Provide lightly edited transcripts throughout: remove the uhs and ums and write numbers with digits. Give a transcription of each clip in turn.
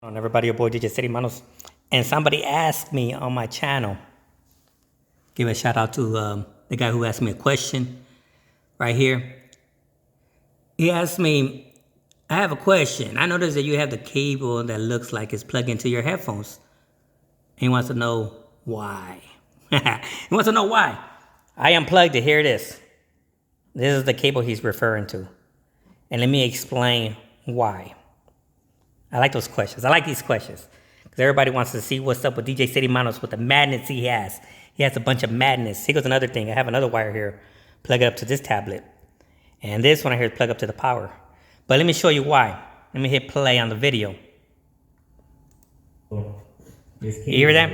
On everybody, your boy DJ City Manos, and somebody asked me on my channel. Give a shout out to the guy who asked me a question right here. He asked me, I have a question. I noticed that you have the cable that looks like it's plugged into your headphones. He wants to know why. He wants to know why. I unplugged it. Here it is. This is the cable he's referring to. And let me explain why. I like those questions. I like these questions because everybody wants to see what's up with DJ City Manos, with the madness he has. He has a bunch of madness. Here goes another thing. I have another wire here. Plug it up to this tablet. And this one I hear is plug up to the power. But let me show you why. Let me hit play on the video. You hear that?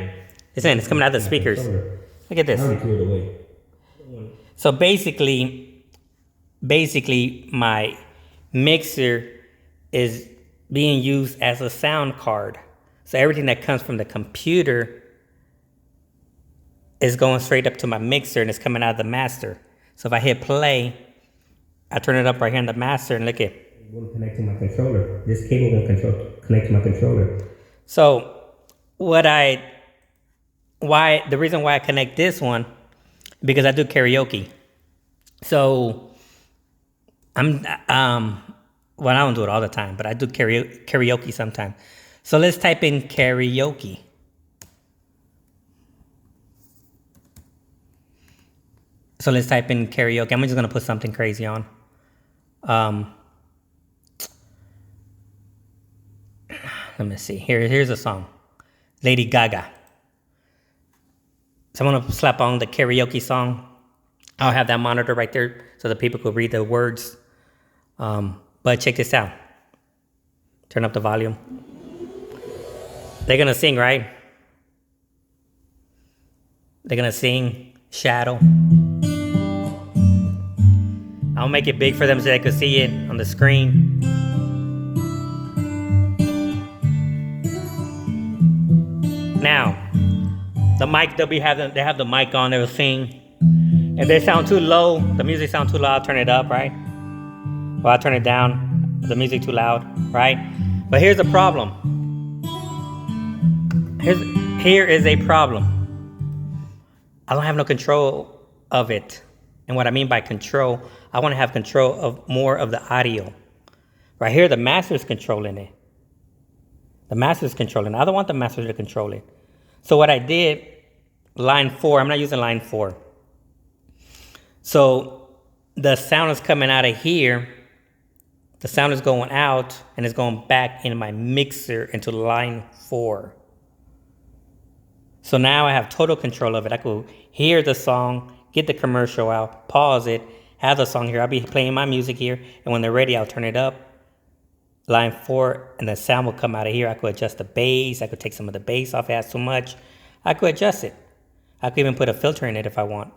It's coming out of the speakers. Look at this. So basically my mixer is being used as a sound card. So everything that comes from the computer is going straight up to my mixer and it's coming out of the master. So if I hit play, I turn it up right here in the master and look at it. It will connect to my controller. This cable will connect to my controller. So the reason why I connect this one, because I do karaoke. So well, I don't do it all the time, but I do karaoke sometimes. So let's type in karaoke. So let's type in karaoke. I'm just going to put something crazy on. Let me see. Here's a song. Lady Gaga. So I'm going to slap on the karaoke song. I'll have that monitor right there so that people could read the words. But check this out. Turn up the volume. They're going to sing, right? They're going to sing Shadow. I'll make it big for them so they can see it on the screen. Now, the mic, they have the mic on, they will sing. If they sound too low, the music sounds too loud, turn it up, right? Well, I turn it down, the music too loud, right? But here's the problem. Here is a problem. I don't have no control of it. And what I mean by control, I want to have control of more of the audio. Right here, the master's controlling it. The master's controlling it. I don't want the master to control it. So what I did, line 4, I'm not using line 4. So the sound is coming out of here. The sound is going out and it's going back into my mixer into line 4. So now I have total control of it. I could hear the song, get the commercial out, pause it, have the song here. I'll be playing my music here. And when they're ready, I'll turn it up. Line 4, and the sound will come out of here. I could adjust the bass. I could take some of the bass off if it has too much. I could adjust it. I could even put a filter in it if I want.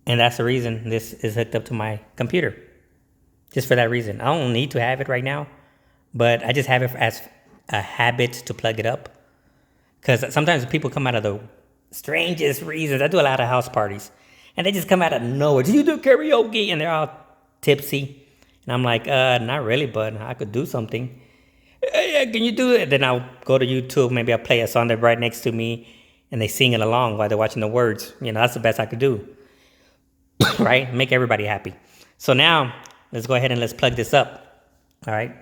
And that's the reason this is hooked up to my computer. Just for that reason. I don't need to have it right now, but I just have it as a habit to plug it up. Because sometimes people come out of the strangest reasons. I do a lot of house parties, and they just come out of nowhere. Do you do karaoke? And they're all tipsy. And I'm like, not really, but I could do something. Yeah, can you do it? Then I'll go to YouTube. Maybe I'll play a song that's right next to me, and they sing it along while they're watching the words. You know, that's the best I could do. Right? Make everybody happy. So now, let's go ahead and let's plug this up. All right?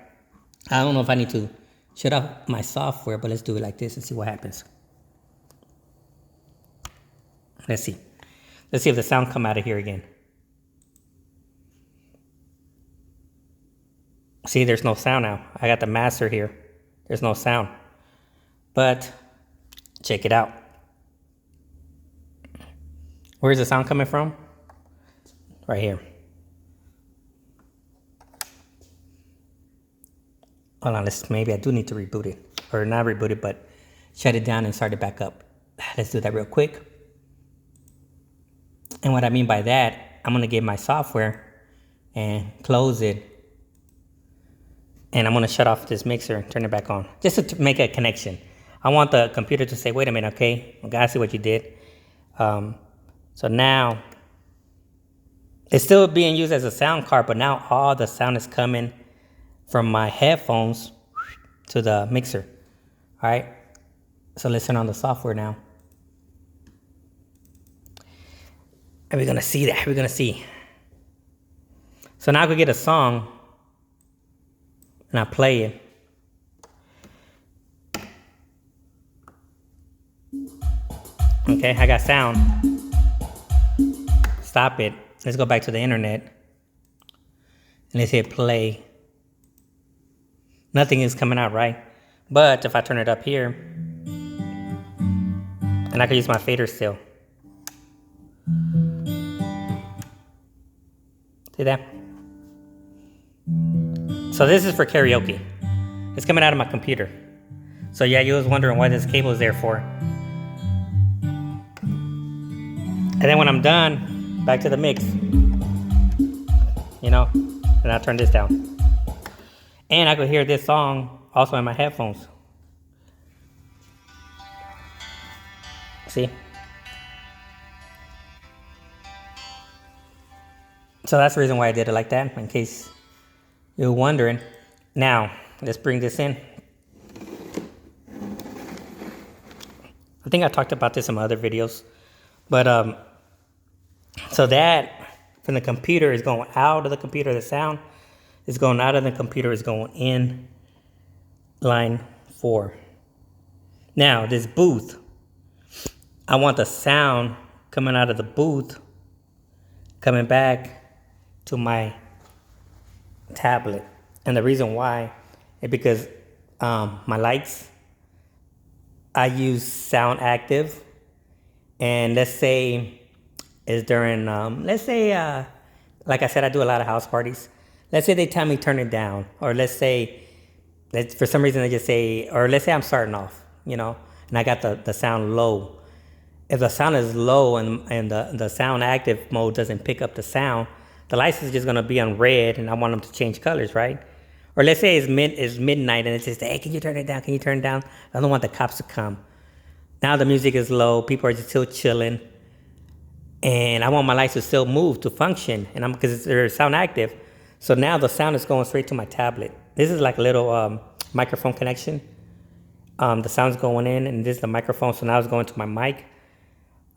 I don't know if I need to shut off my software, but let's do it like this and see what happens. Let's see. Let's see if the sound come out of here again. See, there's no sound now. I got the master here. There's no sound. But check it out. Where's the sound coming from? Right here. Hold on, maybe I do need to reboot it. Or not reboot it, but shut it down and start it back up. Let's do that real quick. And what I mean by that, I'm going to get my software and close it. And I'm going to shut off this mixer and turn it back on. Just to make a connection. I want the computer to say, wait a minute, okay, I gotta see what you did. So now, it's still being used as a sound card, but now all the sound is coming from my headphones to the mixer. All right. So let's turn on the software now. And we're gonna see that. We're gonna see. So now I could get a song and I play it. Okay, I got sound. Stop it. Let's go back to the internet. And let's hit play. Nothing is coming out, right? But if I turn it up here, and I can use my fader still. See that? So this is for karaoke. It's coming out of my computer. So yeah, you was wondering why this cable is there for. And then when I'm done, back to the mix. You know, and I'll turn this down. And I could hear this song also in my headphones. See? So that's the reason why I did it like that, in case you're wondering. Now, let's bring this in. I think I talked about this in my other videos. But, so that from the computer is going out of the computer, the sound is going out of the computer, is going in line 4. Now, this booth, I want the sound coming out of the booth, coming back to my tablet. And the reason why is because my lights, I use Sound Active. And let's say it's during, let's say, like I said, I do a lot of house parties. Let's say they tell me turn it down. Or let's say, for some reason they just say, or let's say I'm starting off, you know, and I got the sound low. If the sound is low and the Sound Active mode doesn't pick up the sound, the lights is just going to be on red and I want them to change colors, right? Or let's say it's midnight and it says, hey, can you turn it down? Can you turn it down? I don't want the cops to come. Now the music is low, people are just still chilling, and I want my lights to still move, to function, and because they're Sound Active. So now the sound is going straight to my tablet. This is like a little microphone connection. The sound's going in, and this is the microphone, so now it's going to my mic.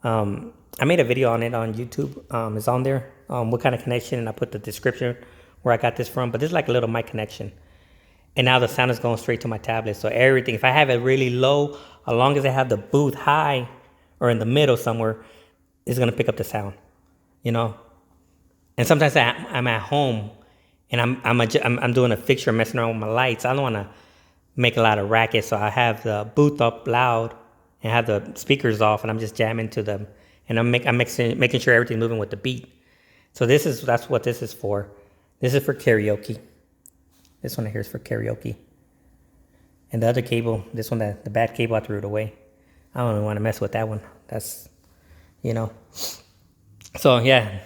I made a video on it on YouTube. It's on there, what kind of connection, and I put the description where I got this from, but this is like a little mic connection. And now the sound is going straight to my tablet. So everything, if I have it really low, as long as I have the booth high or in the middle somewhere, it's going to pick up the sound, you know? And sometimes I'm at home and I'm doing a fixture, messing around with my lights. I don't want to make a lot of racket. So I have the booth up loud and have the speakers off, and I'm just jamming to them. And I'm making sure everything's moving with the beat. So that's what this is for. This is for karaoke. This one here is for karaoke. And the other cable, this one, the bad cable, I threw it away. I don't even want to mess with that one. That's, you know. So, yeah,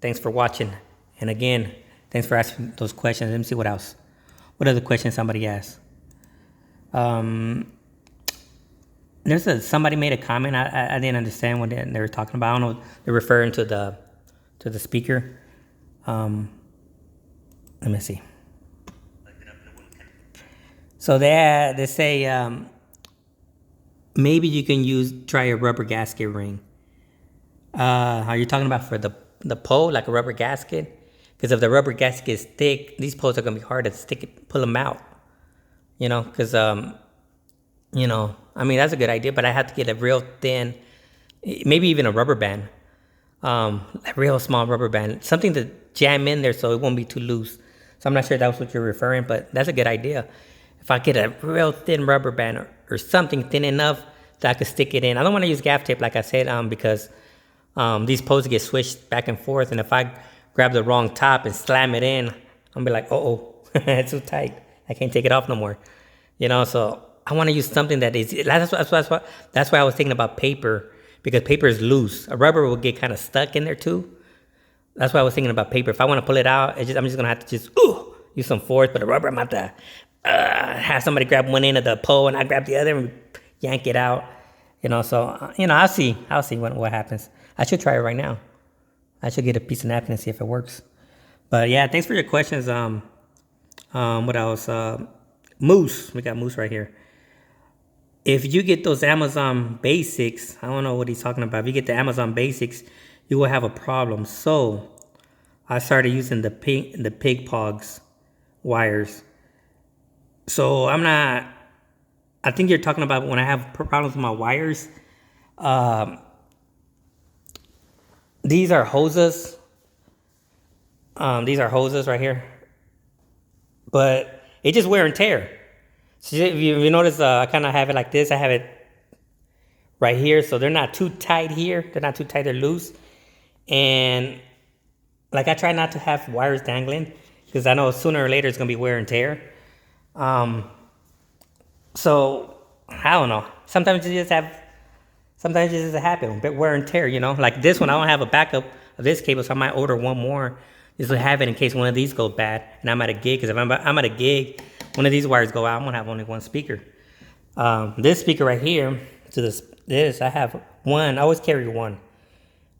thanks for watching. And again, thanks for asking those questions. Let me see what else. What other questions somebody asked? Somebody made a comment. I didn't understand what they were talking about. I don't know. They're referring to the speaker. Let me see. So they say maybe you can try a rubber gasket ring. Are you talking about for the pole, like a rubber gasket? Because if the rubber gasket is thick, these poles are gonna be hard to pull them out. You know, because you know, I mean that's a good idea, but I have to get a real thin, maybe even a rubber band, a real small rubber band, something to jam in there so it won't be too loose. So I'm not sure that's what you're referring, but that's a good idea. If I get a real thin rubber band or something thin enough that I could stick it in. I don't want to use gaff tape, like I said, because these poles get switched back and forth. And if I grab the wrong top and slam it in, I'm going to be like, it's too tight. I can't take it off no more. You know, so I want to use something that is, that's why I was thinking about paper, because paper is loose. A rubber will get kind of stuck in there too. That's why I was thinking about paper. If I want to pull it out, I'm just going to have to use some force. But a rubber, I'm going to have to have somebody grab one end of the pole and I grab the other and yank it out. You know, so, you know, I'll see what happens. I should try it right now. I should get a piece of napkin and see if it works. But yeah, thanks for your questions. What else? Moose. We got Moose right here. If you get those Amazon Basics, I don't know what he's talking about. If you get the Amazon Basics, you will have a problem. So I started using the Pigpogs wires. So I think you're talking about when I have problems with my wires. These are hoses. These are hoses right here. But it just wear and tear. So if you notice, I kind of have it like this. I have it right here. So they're not too tight here. They're not too tight. They're loose. And like I try not to have wires dangling because I know sooner or later it's going to be wear and tear. So I don't know. Sometimes it just happen. Bit wear and tear, you know. Like this one, I don't have a backup of this cable, so I might order one more just to have it in case one of these goes bad and I'm at a gig. Because if I'm at a gig, one of these wires go out, I'm gonna have only one speaker. This speaker right here to this I have one. I always carry one,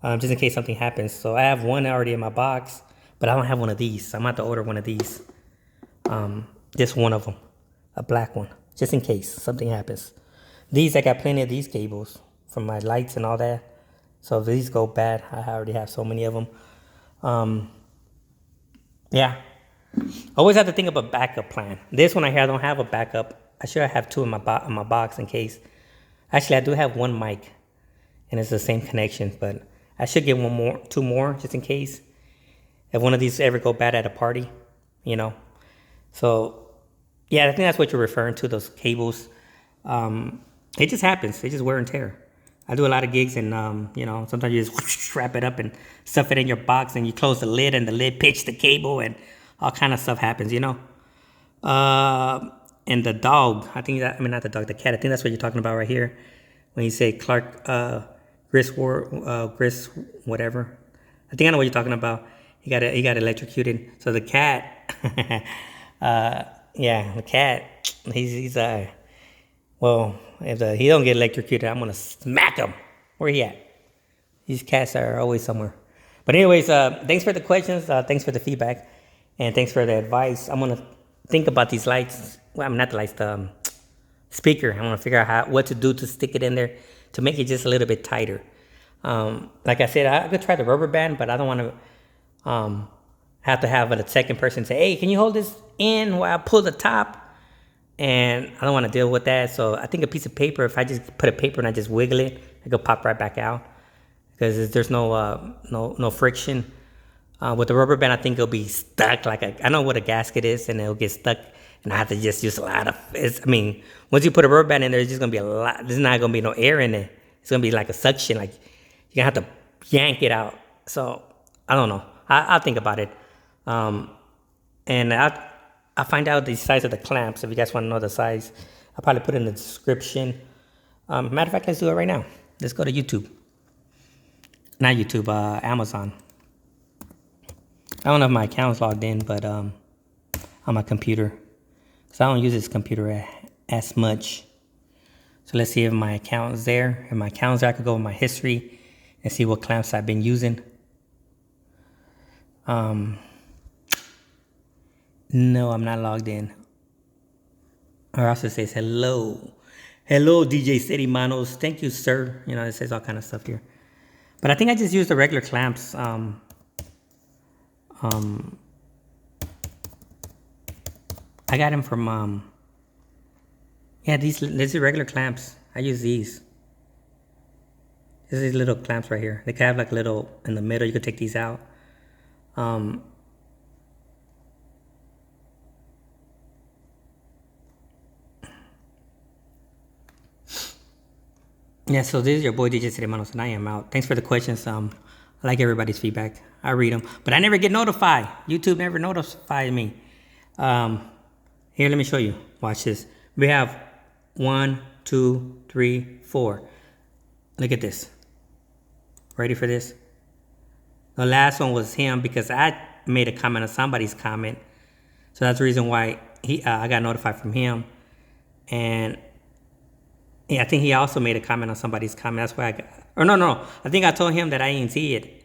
just in case something happens. So I have one already in my box, but I don't have one of these. So I'm gonna have to order one of these. Just one of them, a black one, just in case something happens. These I got plenty of these cables from my lights and all that. So if these go bad, I already have so many of them. Yeah. Always have to think of a backup plan. This one I here, I don't have a backup. I should have two in my box in case. Actually, I do have one mic, and it's the same connection, but I should get two more, just in case. If one of these ever go bad at a party, you know. So, yeah, I think that's what you're referring to, those cables. It just happens. They just wear and tear. I do a lot of gigs, and you know, sometimes you just strap it up and stuff it in your box, and you close the lid, and the lid pitch the cable, and all kind of stuff happens, you know. And the dog, not the dog, the cat. I think that's what you're talking about right here when you say Clark Gris whatever. I think I know what you're talking about. He got electrocuted. So the cat, yeah, the cat. He's well, if he don't get electrocuted, I'm gonna smack him. Where he at? These cats are always somewhere. But anyways, thanks for the questions. Thanks for the feedback. And thanks for the advice. I'm going to think about these lights. Well, not the lights, the speaker. I'm going to figure out what to do to stick it in there to make it just a little bit tighter. Like I said, I could try the rubber band, but I don't want to have to have a second person say, hey, can you hold this in while I pull the top? And I don't want to deal with that. So I think a piece of paper, if I just put a paper and I just wiggle it, it could pop right back out because there's no friction. With the rubber band, I think it'll be stuck. I know what a gasket is, and it'll get stuck, and I have to just use a lot of. Once you put a rubber band in there, it's just gonna be a lot. There's not gonna be no air in it. It's gonna be like a suction. Like you're gonna have to yank it out. So I don't know. I'll think about it, and I'll find out the size of the clamps. If you guys want to know the size, I'll probably put it in the description. Matter of fact, let's do it right now. Let's go to YouTube. Not YouTube, Amazon. I don't know if my account's logged in, but on my computer. Because I don't use this computer as much. So let's see if my account is there. If my account's there, I could go in my history and see what clamps I've been using. No, I'm not logged in. Or else it says hello. Hello, DJ City Manos. Thank you, sir. You know, it says all kind of stuff here. But I think I just used the regular clamps. I got them from, yeah, these are regular clamps. I use these. These little clamps right here. They can have like a little in the middle. You could take these out. Yeah, so this is your boy DJ City Manos, and I am out. Thanks for the questions. I like everybody's feedback. I read them, but I never get notified. YouTube never notifies me. Here, let me show you. Watch this. We have 1, 2, 3, 4. Look at this. Ready for this? The last one was him because I made a comment on somebody's comment. So that's the reason why I got notified from him. And yeah, I think he also made a comment on somebody's comment. That's why I got, or no. I think I told him that I didn't see it.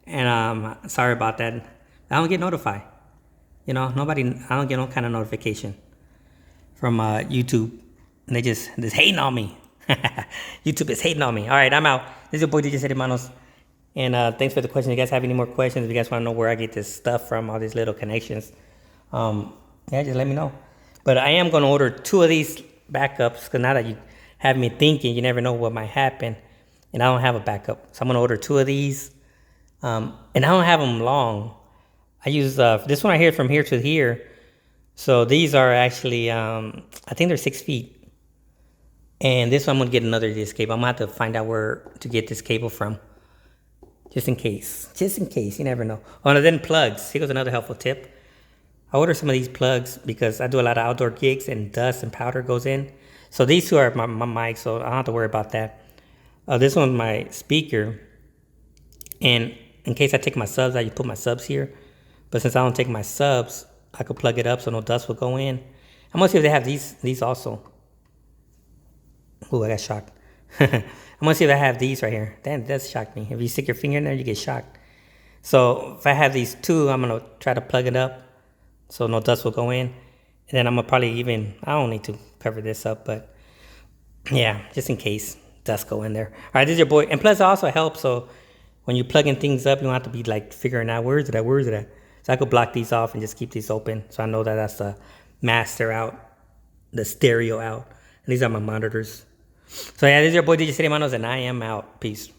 And sorry about that. I don't get notified. You know, I don't get no kind of notification from YouTube, and they just hating on me. YouTube is hating on me. All right, I'm out. This is your boy DJ City Manos, and thanks for the question. If you guys have any more questions, if you guys want to know where I get this stuff from, all these little connections, yeah, just let me know. But I am gonna order 2 of these backups, because now that you have me thinking, you never know what might happen, and I don't have a backup, so I'm gonna order 2 of these, and I don't have them long. I use this one right here from here to here. So these are actually, I think they're 6 feet. And this one I'm gonna get another of this cable. I'm gonna have to find out where to get this cable from. Just in case, you never know. Oh, and then plugs. Here goes another helpful tip. I order some of these plugs because I do a lot of outdoor gigs and dust and powder goes in. So these 2 are my mic, so I don't have to worry about that. This one's my speaker. And in case I take my subs out, you put my subs here. But since I don't take my subs, I could plug it up so no dust will go in. I'm gonna see if they have these also. Ooh, I got shocked. I'm gonna see if I have these right here. Damn, that shocked me. If you stick your finger in there, you get shocked. So if I have these 2, I'm gonna try to plug it up so no dust will go in. And then I'm gonna probably even, I don't need to cover this up, but yeah, just in case dust go in there. All right, this is your boy. And plus it also helps, so when you're plugging things up, you don't have to be like figuring out where is it at. So I could block these off and just keep these open. So I know that that's the master out, the stereo out. And these are my monitors. So yeah, this is your boy DJ City Manos, and I am out. Peace.